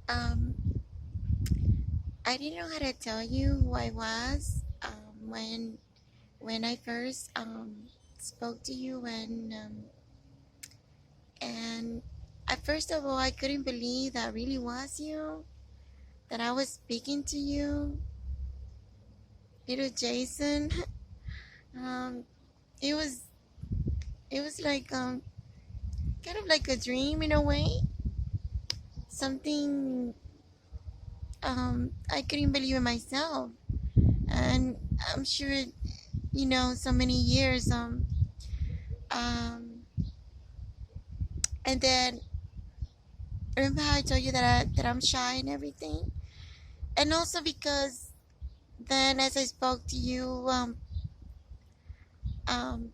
Um, I didn't know how to tell you who I was when I first spoke to you, and at first of all I couldn't believe that really was you, that I was speaking to you, little Jason. Um, it was it was like kind of like a dream in a way, something I couldn't believe in myself, and I'm sure so many years um and then remember how I told you that I'm shy and everything, and also because then as I spoke to you,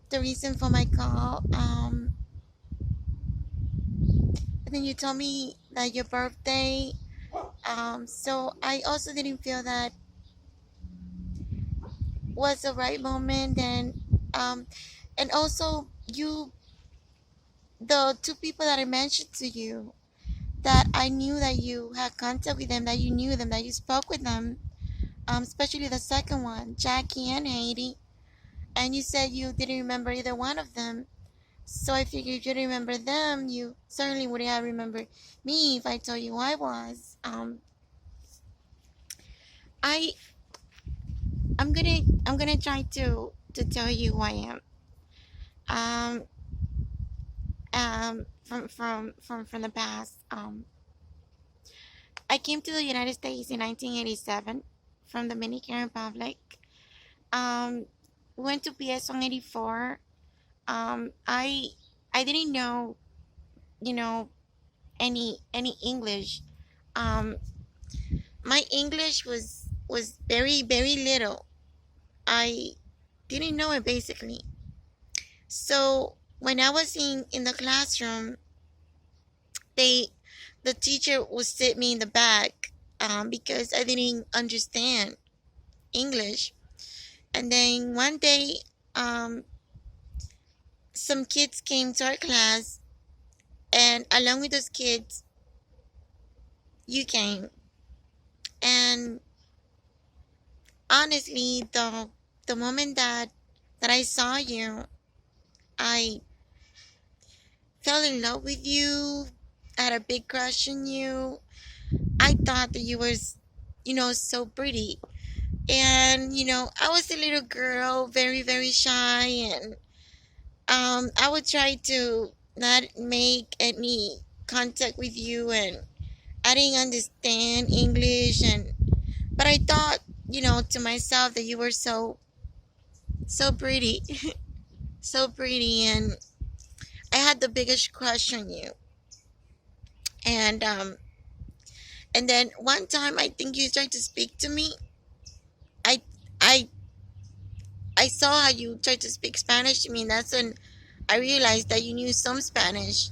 the reason for my call, and then you told me that your birthday, so I also didn't feel that was the right moment, um and also you, the two people that I mentioned to you, that I knew that you had contact with them, that you knew them, that you spoke with them, especially the second one, Jackie and Haiti, and you said you didn't remember either one of them. So I figured if you didn't remember them, you certainly wouldn't have remembered me if I told you who I was. I I'm gonna try to tell you who I am. Um, from the past. I came to the United States in 1987 from the Dominican Republic. Um, went to PS 184. I didn't know you know any English. Um, my English was very little. I didn't know it basically. So when I was in the classroom, they the teacher would sit me in the back, because I didn't understand English. And then one day, um, some kids came to our class, and along with those kids, you came. And honestly, the moment that I saw you, I fell in love with you. I had a big crush on you. I thought that you was, so pretty. And I was a little girl, very shy, and I would try to not make any contact with you, and I didn't understand English, and but I thought, to myself that you were so pretty, so pretty, and I had the biggest crush on you. And and then one time I think you tried to speak to me. I I I saw how you tried to speak Spanish to me, and that's when I realized that you knew some Spanish,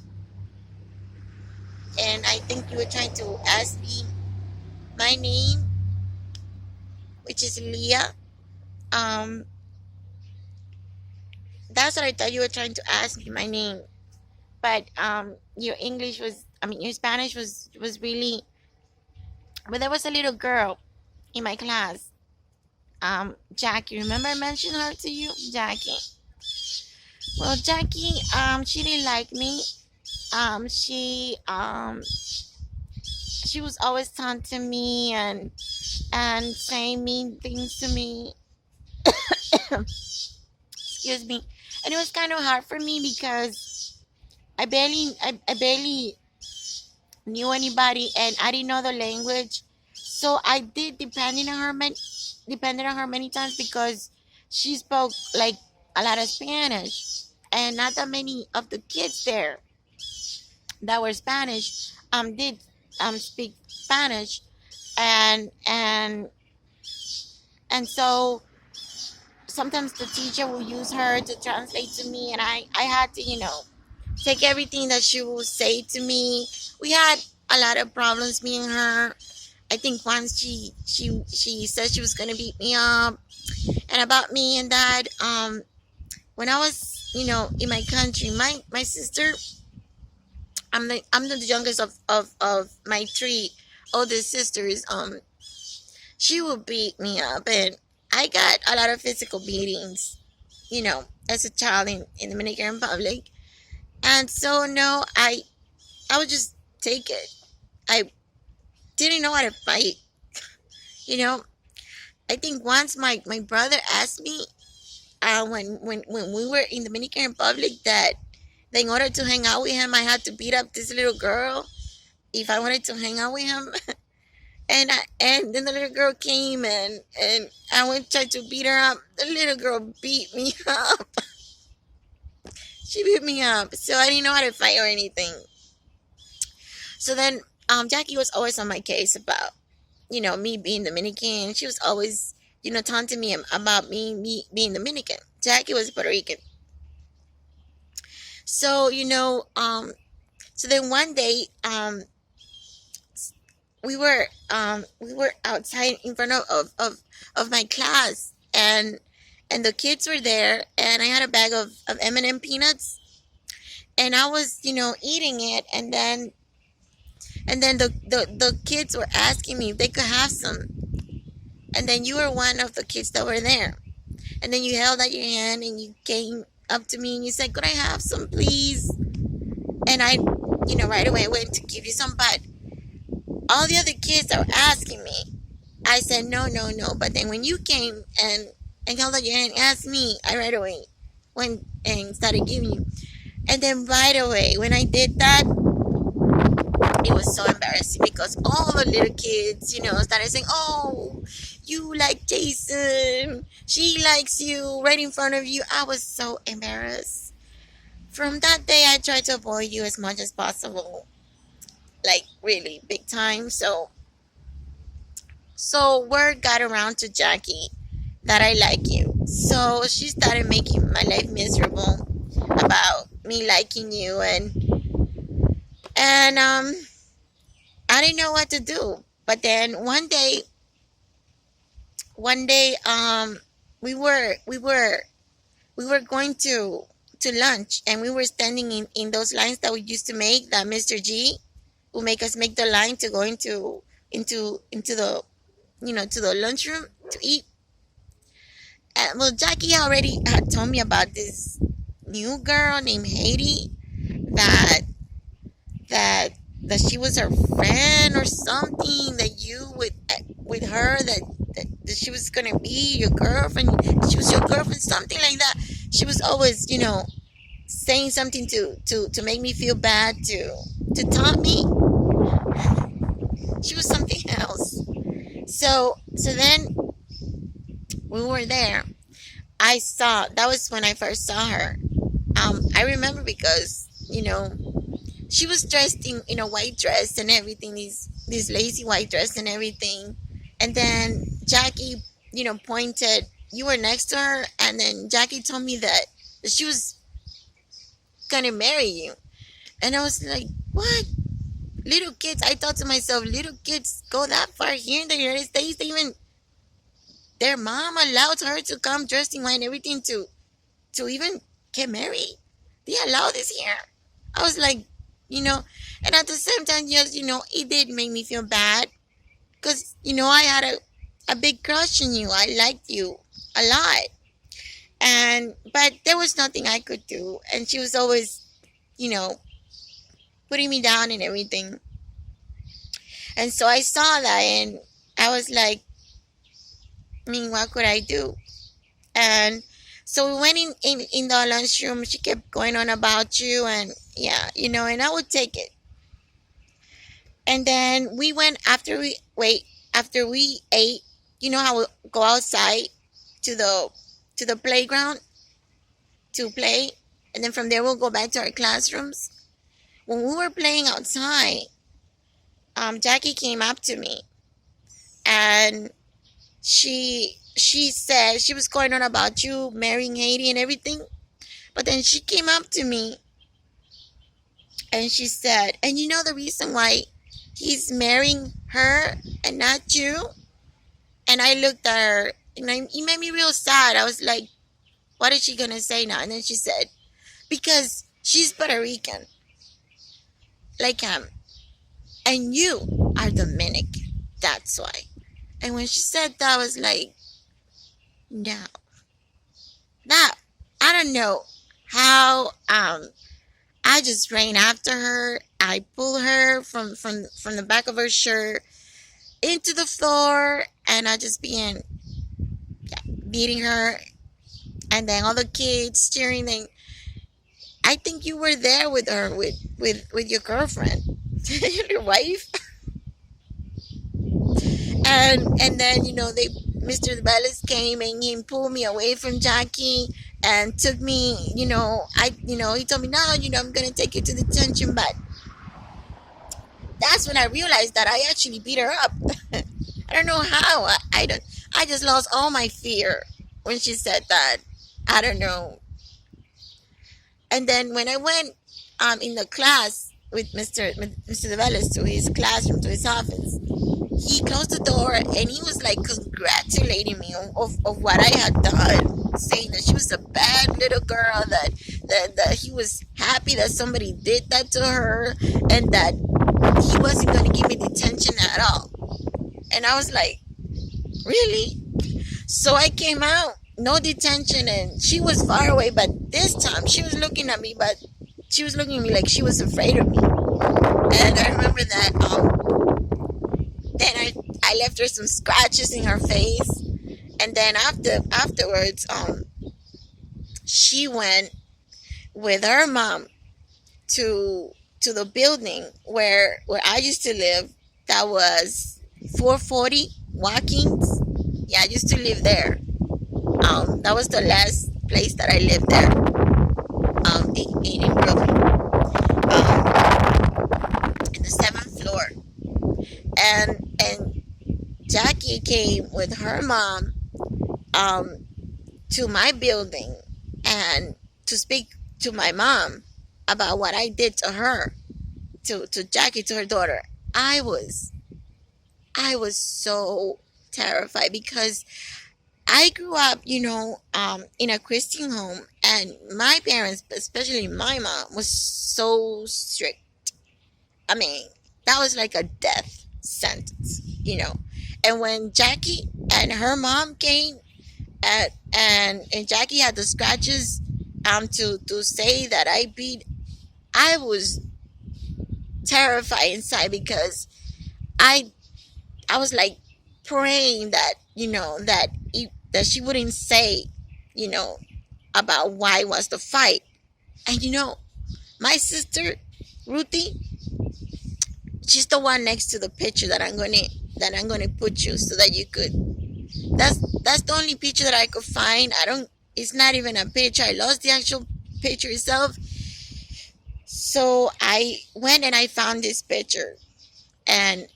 and I think you were trying to ask me my name, which is Leah. Um, that's what I thought you were trying to ask me my name, but your English was, I mean, your Spanish was really. But there was a little girl in my class, Jackie. Remember I mentioned her to you, Jackie. Well, Jackie, she didn't like me. She was always taunting me and saying mean things to me. Excuse me. And it was kind of hard for me because I barely knew anybody, and I didn't know the language. So I did depended on her many times because she spoke like a lot of Spanish, and not that many of the kids there that were Spanish did speak Spanish, and and and so sometimes the teacher will use her to translate to me, and I had to take everything that she would say to me. We had a lot of problems, me and her. I think once she said she was gonna beat me up, and about me and that. When I was in my country, my sister, I'm the youngest of my three older sisters, she would beat me up, and I got a lot of physical beatings, as a child in the Dominican Republic. And so no, I would just take it. I didn't know how to fight. You know, I think once my brother asked me, when we were in the Dominican Republic, that in order to hang out with him, I had to beat up this little girl if I wanted to hang out with him. And then the little girl came, and I went tried to beat her up. The little girl beat me up. She beat me up, so I didn't know how to fight or anything. So then, Jackie was always on my case about, me being Dominican. She was always, taunting me about me being Dominican. Jackie was Puerto Rican. So, so then one day, we were outside in front of my class, and the kids were there, and I had a bag of M&M peanuts, and I was, eating it, and then the kids were asking me if they could have some, and then you were one of the kids that were there, and then you held out your hand and you came up to me and you said, "Could I have some, please?" And I, right away went to give you some, but all the other kids that were asking me, I said no, no, no. But then when you came and held out your hand and asked me, I right away went and started giving you. And then right away when I did that, it was so embarrassing because all the little kids, started saying, "Oh, you like Jason. She likes you," right in front of you. I was so embarrassed. From that day, I tried to avoid you as much as possible, like really big time. So word got around to Jackie that I like you. So she started making my life miserable about me liking you, and I didn't know what to do. But then one day, we were going to lunch, and we were standing in those lines that we used to make, that Mr. G would make us make the line to go into the to the lunchroom to eat. Well, Jackie already had told me about this new girl named Haiti, that that that she was her friend or something, that you with her, that she was gonna be your girlfriend. She was your girlfriend, something like that. She was always, saying something to make me feel bad, to taunt me. She was something else. So then we were there. I saw that was when I first saw her. I remember because she was dressed in a white dress and everything, this lacy white dress and everything. And then Jackie, pointed. You were next to her, and then Jackie told me that she was gonna marry you, and I was like, "What? Little kids?" I thought to myself, little kids go that far here in the United States? They even their mom allowed her to come dressed in white and everything to even get married. They allow this here. I was like, and at the same time, yes, it did make me feel bad because, I had a big crush on you. I liked you a lot. But there was nothing I could do. And she was always, you know, putting me down and everything. And so I saw that and I was like, what could I do? And so we went in the lunchroom. She kept going on about you, and yeah, and I would take it. And then we went after we ate. You know how we go outside to the playground to play, and then from there we'll go back to our classrooms. When we were playing outside, Jackie came up to me, and she said she was going on about you marrying Haiti and everything. But then she came up to me and she said, "And you know the reason why he's marrying her and not you?" And I looked at her and it made me real sad. I was like, what is she going to say now? And then she said, "Because she's Puerto Rican, like him. and you are Dominican. That's why. And when she said that, I was like, no, that I don't know how. I just ran after her. I pulled her from the back of her shirt into the floor, and I just began beating her. And then all the kids cheering. Then I think you were there with her, with your girlfriend, your wife. And then they Mr. Bellis came and he pulled me away from Jackie and took me. He told me, no, I'm gonna take you to detention, but that's when I realized that I actually beat her up. I don't know how. I don't. I just lost all my fear when she said that. I don't know. And then when I went in the class with Mr. Develis to his classroom, to his office, he closed the door and he was like congratulating me of what I had done, saying that she was a bad little girl, that he was happy that somebody did that to her, and that he wasn't going to give me detention at all. And I was like, really? So I came out, no detention, and she was far away, but this time she was looking at me, but she was looking at me like she was afraid of me. And I remember that then I left her some scratches in her face. And then afterwards, she went with her mom to the building where I used to live. That was 440 Watkins. Yeah, I used to live there. That was the last place that I lived there. In Brooklyn. In the seventh floor. And Jackie came with her mom to my building and to speak to my mom about what I did to her, to Jackie, to her daughter. I was so terrified because I grew up, in a Christian home, and my parents, especially my mom, was so strict. I mean, that was like a death sentence. And when Jackie and her mom came, and Jackie had the scratches, to say that I was terrified inside because I I was like praying that that she wouldn't say, you know, about why was the fight. And my sister Ruthie, she's the one next to the picture that I'm gonna put you so that you could. That's the only picture that I could find. I don't. It's not even a picture. I lost the actual picture itself. So I went and I found this picture, and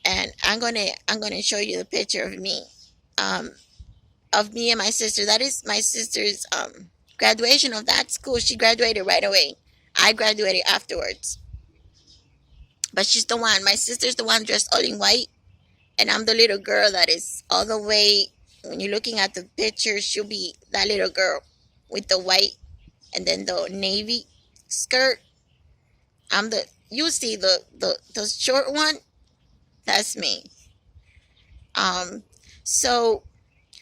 I'm gonna show you the picture um, of me and my sister. That is my sister's graduation of that school. She graduated right away. I graduated afterwards. But she's the one. My sister's the one dressed all in white, and I'm the little girl that is all the way. When you're looking at the picture, she'll be that little girl with the white and then the navy skirt. You see the short one. That's me. Um, so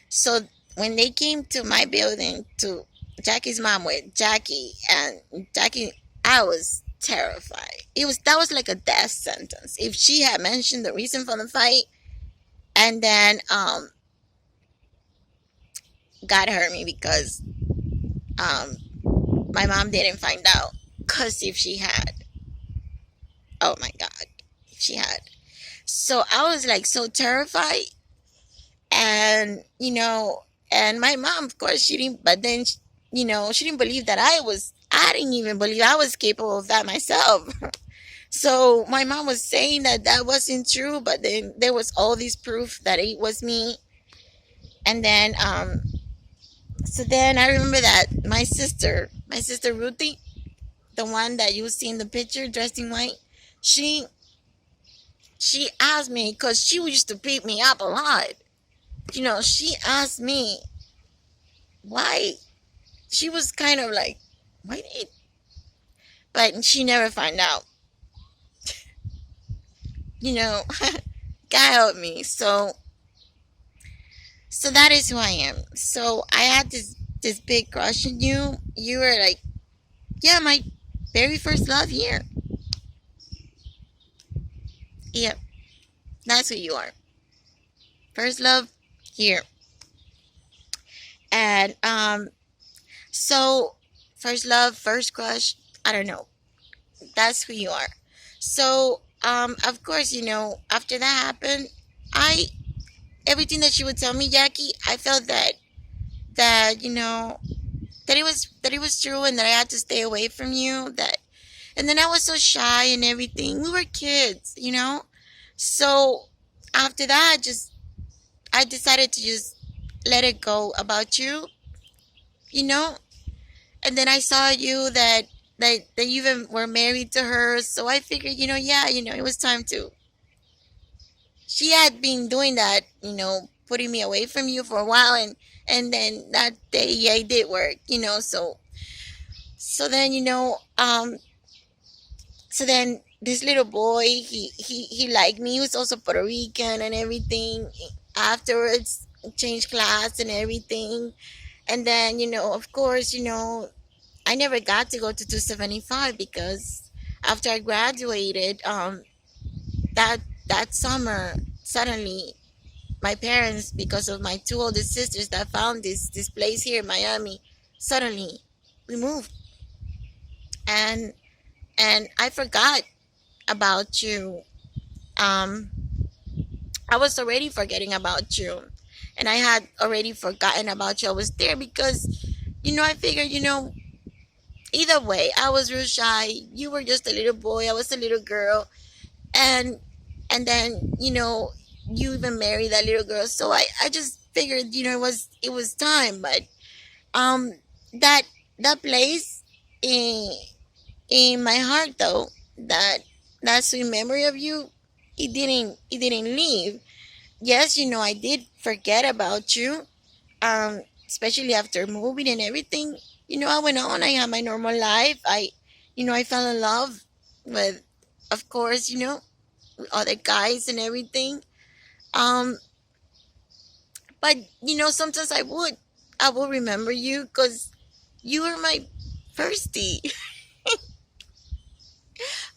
so when they came to my building to Jackie's mom with Jackie and Jackie, I was terrified. That was like a death sentence. If she had mentioned the reason for the fight and then God hurt me because um my mom didn't find out. Cause if she had, oh my God, if she had. So I was like so terrified, and and my mom, of course, she didn't. But then, she didn't believe that I was. I didn't even believe I was capable of that myself. So my mom was saying that that wasn't true, but then there was all this proof that it was me. And then, so then I remember that my sister Ruthie, the one that you see in the picture dressed in white, she she asked me because she used to beat me up a lot. She asked me why. She was kind of like, why but she never found out. you know, God help me. So that is who I am. So I had this big crush on you. You were like, yeah, my very first love here. Yep, that's who you are. First love here. And so first love, first crush, I don't know. That's who you are. So of course, after that happened, I everything that she would tell me, Jackie, I felt that that it was true, and that I had to stay away from you. That And then I was so shy and everything. We were kids. So after that, I decided to just let it go about you know. And then I saw you that you even were married to her. So I figured, yeah, it was time to. She had been doing that, putting me away from you for a while, and then that day, yeah, it did work. So then, so then this little boy, he liked me. He was also Puerto Rican and everything. Afterwards, changed class and everything. And then, of course, I never got to go to 275 because after I graduated, that that summer, suddenly my parents, because of my two oldest sisters that found this place here in Miami, suddenly we moved, and I forgot about you. Um, I was already forgetting about you, and I had already forgotten about you. I was there because, I figured, either way, I was real shy. You were just a little boy. I was a little girl, and then you even married that little girl. So I just figured, it was time. But um, that that place in my heart, though, that sweet memory of you, it didn't leave. Yes, I did forget about you, especially after moving and everything. I went on. I had my normal life. I fell in love with, of course, with other guys and everything. Um, but sometimes I would remember you because you were my firstie,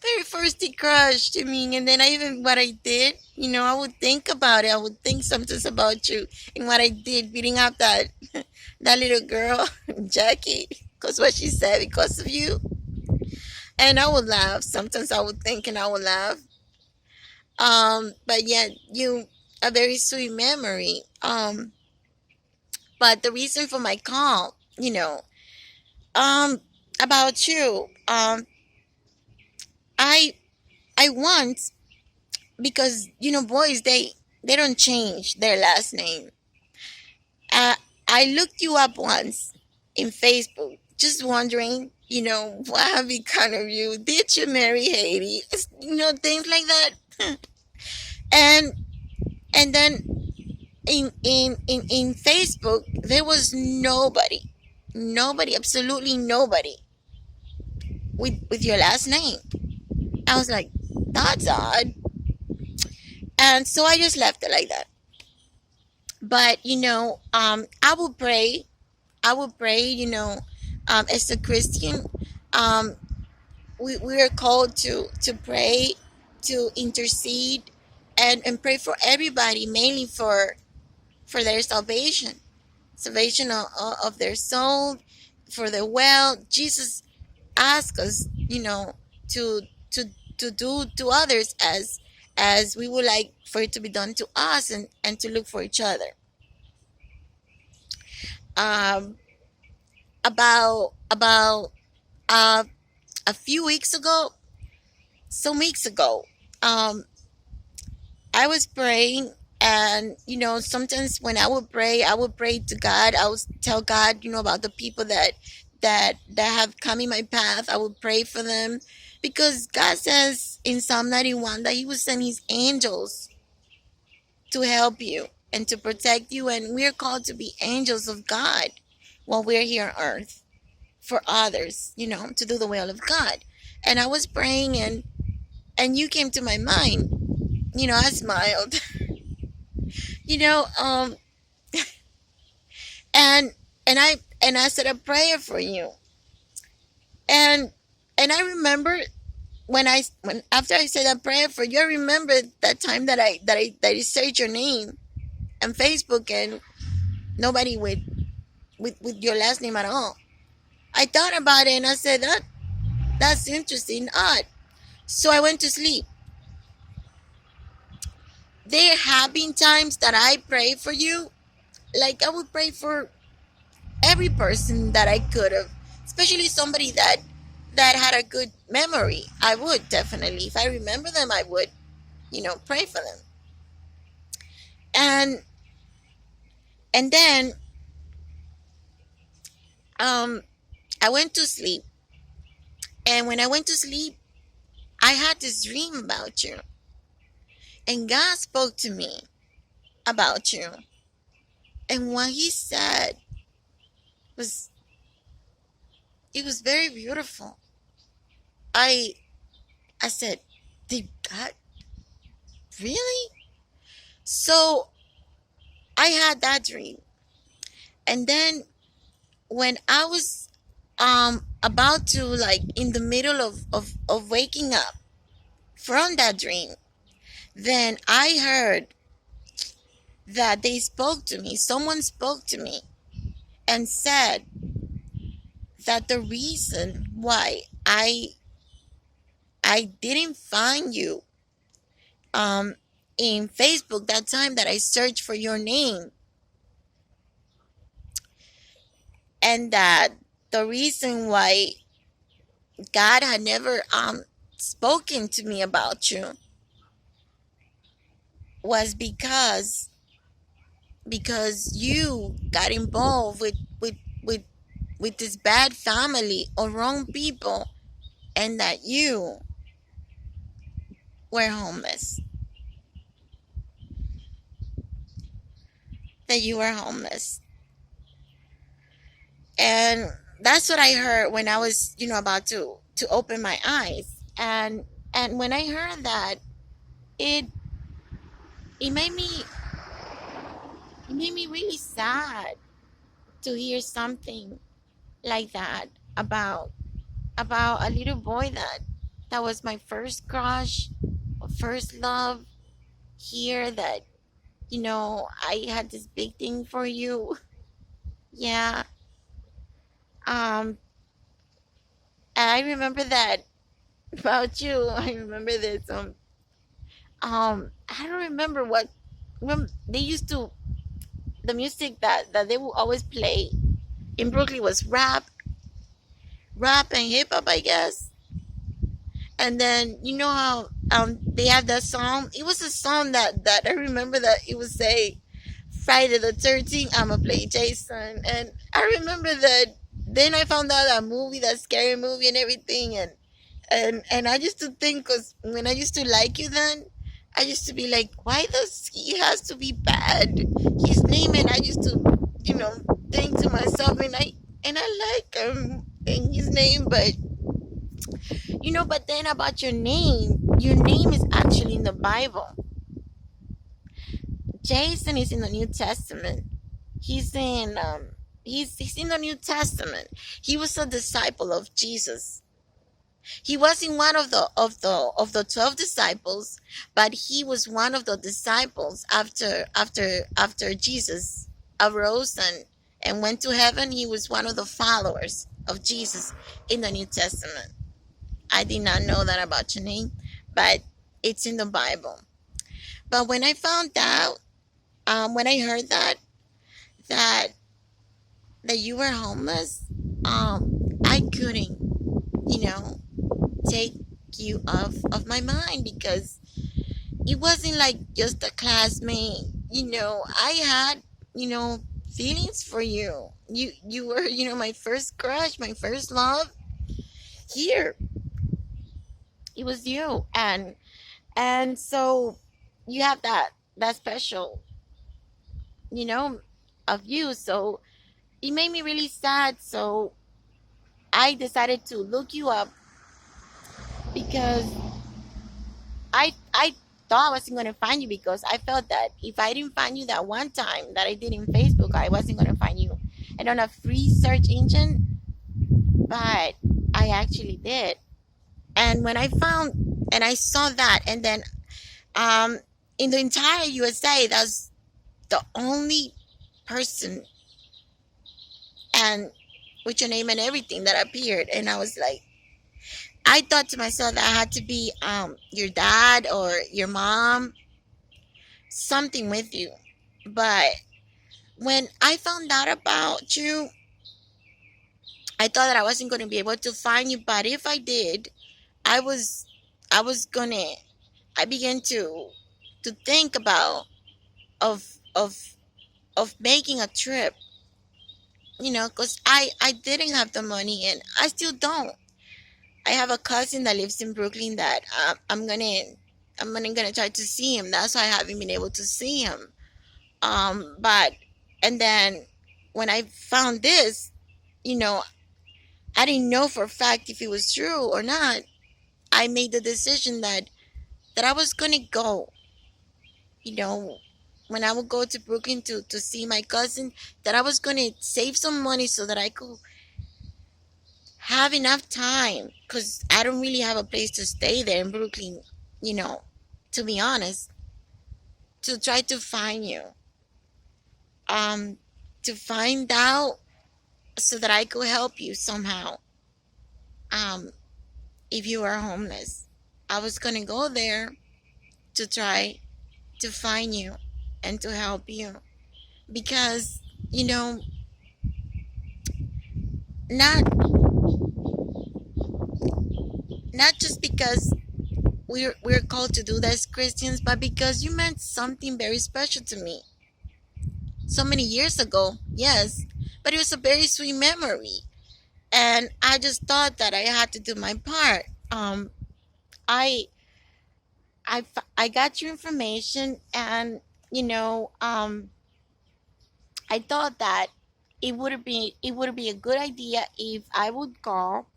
very firstie crush to me. And then I even what I did, I would think about it. I would think sometimes about you and what I did beating up that little girl, Jackie, because what she said because of you. And I would laugh. Sometimes I would think and I would laugh. But yet you a very sweet memory. But the reason for my call, um, about you, I I want, because boys, they don't change their last name. Uh, I looked you up once in Facebook, just wondering, what have become of you? Did you marry Haiti? Things like that. And then in Facebook, there was nobody, absolutely nobody with your last name. I was like, that's odd. And so I just left it like that. But I would pray, as a Christian. um we are called to pray, to intercede, and pray for everybody, mainly for their salvation of their soul, for their well. Jesus asked us, to to to do to others as we would like for it to be done to us, and to look for each other. um about uh a few weeks ago, some weeks ago, um I was praying. And sometimes when I would pray to God. I would tell God, about the people that have come in my path. I would pray for them, because God says in Psalm 91 that He would send His angels to help you and to protect you. And we're called to be angels of God while we're here on earth, for others, to do the will of God. And I was praying, and you came to my mind. I smiled. you know, um, and I said a prayer for you, and I remember when after I said that prayer for you, I remember that time that I searched your name on Facebook, and nobody with your last name at all. I thought about it and I said that's interesting, odd. So I went to sleep. There have been times that I pray for you, like I would pray for every person that I could have, especially somebody that had a good memory. I would definitely, if I remember them, I would, pray for them. And then um, I went to sleep, and when I went to sleep, I had this dream about you, and God spoke to me about you, and what He said was it was very beautiful. I I said, did God really? So I had that dream. And then when I was about to, like, in the middle of waking up from that dream, then I heard that they spoke to me. Someone spoke to me and said that the reason why I didn't find you um in Facebook that time that I searched for your name, and that the reason why God had never spoken to me about you was because you got involved with with this bad family or wrong people, and that you were homeless. That you were homeless. And that's what I heard when I was, about to open my eyes. And when I heard that, it it made me it made me really sad to hear something like that about a little boy that was my first crush, first love. Here that I had this big thing for you. Yeah. Um. And I remember that about you. I remember this. I don't remember what. They used to the music that they would always play in Brooklyn was rap and hip hop, I guess. And then you know how they have that song. It was a song that I remember that it would say Friday the 13th, I'ma play Jason. And I remember that then I found out that movie, that scary movie and everything. And I used to think, because when I used to like you then, I used to be like, why does he has to be bad? His name, and I used to, think to myself, and I like in his name, but but then about your name is actually in the Bible. Jason is in the New Testament. He's in he's in the New Testament. He was a disciple of Jesus. He wasn't one of the 12 disciples, but he was one of the disciples after Jesus arose and went to heaven. He was one of the followers of Jesus in the New Testament. I did not know that about your name, but it's in the Bible. But when I found out, when I heard that that you were homeless, I couldn't, you know, take you off of my mind, because it wasn't like just a classmate. I had, feelings for you. You were, my first crush, my first love. Here, it was you, and so you have that special, you know, of you. So it made me really sad. So I decided to look you up, because I thought I wasn't going to find you because I felt that if I didn't find you that one time that I did in Facebook, I wasn't going to find you. And on a free search engine, but I actually did. And when I found and I saw that, and then um, in the entire USA, that's the only person and with your name and everything that appeared, and I was like, I thought to myself that I had to be your dad or your mom, something with you. But when I found out about you, I thought that I wasn't going to be able to find you. But if I did, I was, I was gonna. I began to think about of of of making a trip. Because I didn't have the money, and I still don't. I have a cousin that lives in Brooklyn that I'm gonna try to see him. That's why I haven't been able to see him. But and then when I found this, you know, I didn't know for a fact if it was true or not. I made the decision that I was gonna go. You know, when I would go to Brooklyn to see my cousin, that I was gonna save some money so that I could have enough time, because I don't really have a place to stay there in Brooklyn, you know, to be honest, to try to find you, um, to find out so that I could help you somehow, um, if you are homeless. I was gonna go there to try to find you and to help you because, you know, not not just because we're called to do that as Christians, but because you meant something very special to me so many years ago. Yes, but it was a very sweet memory, and I just thought that I had to do my part. I I got your information, and I thought that it would be a good idea if I would call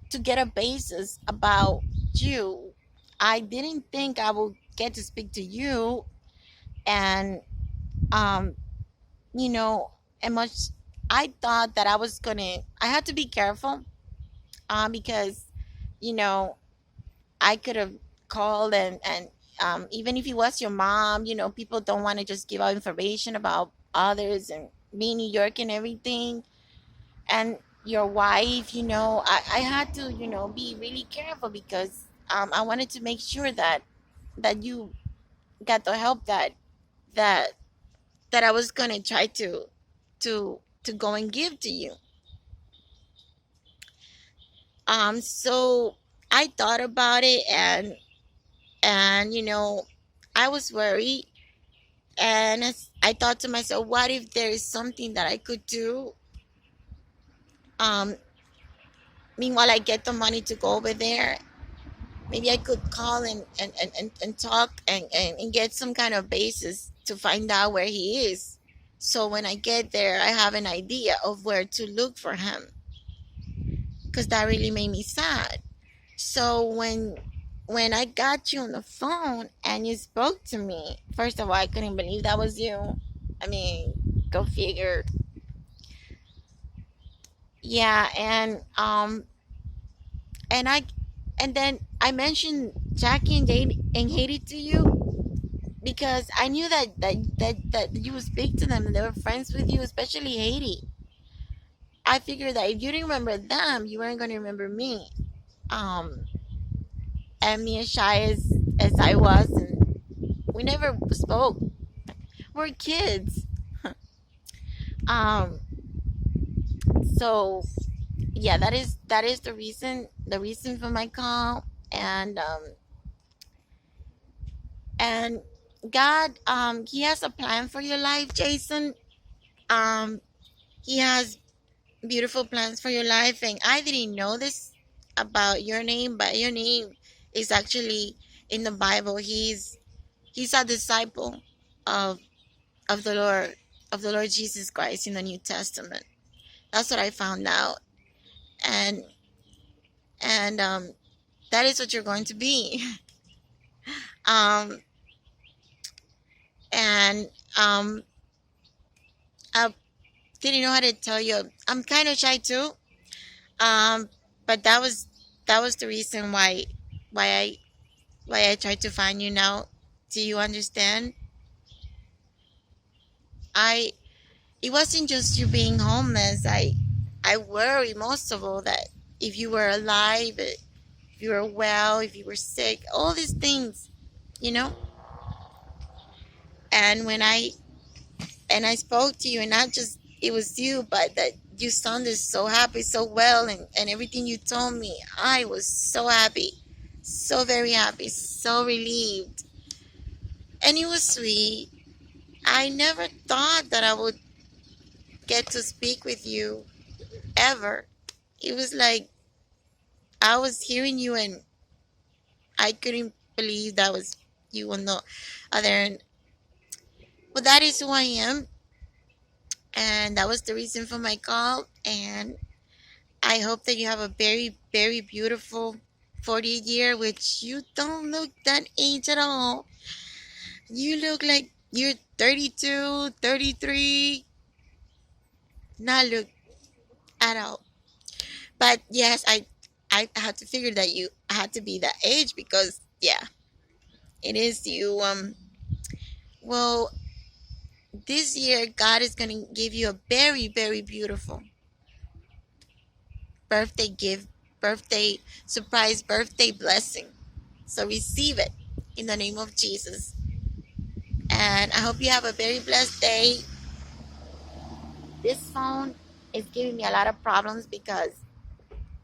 to get a basis about you. I didn't think I would get to speak to you, and um, you know, and much. I thought that I had to be careful, because, you know, I could have called and even if it was your mom, people don't want to just give out information about others and be in New York and everything. And your wife, I had to, be really careful because I wanted to make sure that you got the help that that I was gonna try to go and give to you. So I thought about it, and I was worried, and I thought to myself, what if there is something that I could do? Um, Meanwhile, I get the money to go over there. Maybe I could call and talk and get some kind of basis to find out where he is. So when I get there, I have an idea of where to look for him, because that really made me sad. So when I got you on the phone and you spoke to me, first of all, I couldn't believe that was you. I mean, go figure. Yeah, and and then I mentioned Jackie and Haiti to you because I knew that you would speak to them and they were friends with you, especially Haiti. I figured that if you didn't remember them, you weren't going to remember me. Um, and me as shy as I was, and we never spoke. We're kids. Um, so yeah, that is the reason for my call, and God, He has a plan for your life, Jason. Um, He has beautiful plans for your life, and I didn't know this about your name, but your name is actually in the Bible. He's a disciple of of the Lord of the Lord Jesus Christ in the New Testament. That's what I found out, and that is what you're going to be. Um, and I didn't know how to tell you. I'm kind of shy too. Um, but that was the reason why I why I tried to find you now. Do you understand? I It wasn't just you being homeless. I worry most of all that if you were alive, if you were well, if you were sick, all these things, you know. And when I spoke to you, and not just it was you, but that you sounded so happy, so well, and everything you told me, I was so happy, so very happy, so relieved, and it was sweet. I never thought that I would get to speak with you ever. It was like I was hearing you, and I couldn't believe that was you on the other end. But that is who I am, and that was the reason for my call. And I hope that you have a very, very beautiful 40th year, which you don't look that age at all. You look like you're 32, 33, not look at all. But yes, I had to figure that you had to be that age because yeah, it is you. Well, this year God is gonna give you a very, very beautiful birthday gift, birthday surprise, birthday blessing. So receive it in the name of Jesus. And I hope you have a very blessed day. This phone is giving me a lot of problems because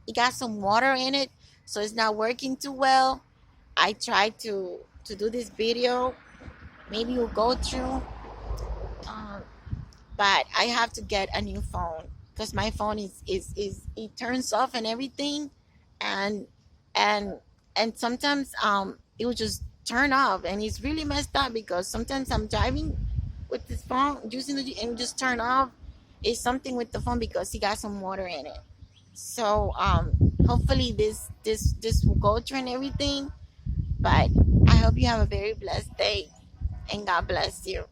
it got some water in it, so it's not working too well. I tried to do this video. Maybe you'll go through, um, but I have to get a new phone because my phone is it turns off and everything, and and and sometimes it will just turn off, and it's really messed up because sometimes I'm driving with this phone using the and just turn off. It's something with the phone because it got some water in it. So hopefully this will go through and everything. But I hope you have a very blessed day, and God bless you.